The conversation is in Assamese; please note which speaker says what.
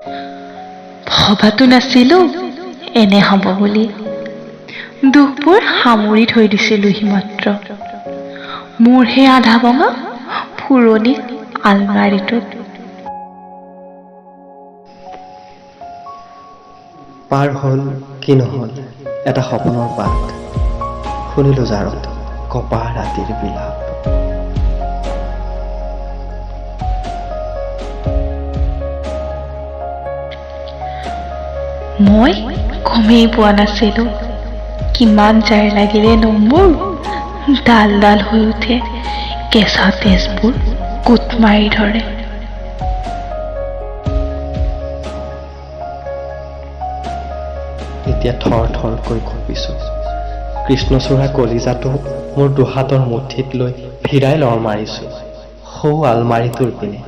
Speaker 1: ভবাতো নাছিলো এনে হ'ব বুলি। দুখবোৰ সামৰি থৈ দিছিলোহি মাত্ৰ মোৰ সেই আধা ভঙা পুৰণি আলমাৰিটোত।
Speaker 2: পাৰ হ'ল কি নহ'ল এটা সপোনৰ পাত, শুনিলো জাৰত কপা ৰাতিৰ বিলাপ।
Speaker 1: মই গমেই পোৱা নাছিলো কিমান জাৰ লাগিলেনো মোৰ ডাল ডাল হৈ উঠে, কেঁচা তেজবোৰ গোট মাৰি ধৰে।
Speaker 2: এতিয়া থৰ থৰকৈ কঁপিছো, কৃষ্ণচূড়া কলিজাটো মোৰ দুহাতৰ মুঠিত লৈ ফিৰাই লৰ মাৰিছো সৌ আলমাৰিটোৰ পিনে।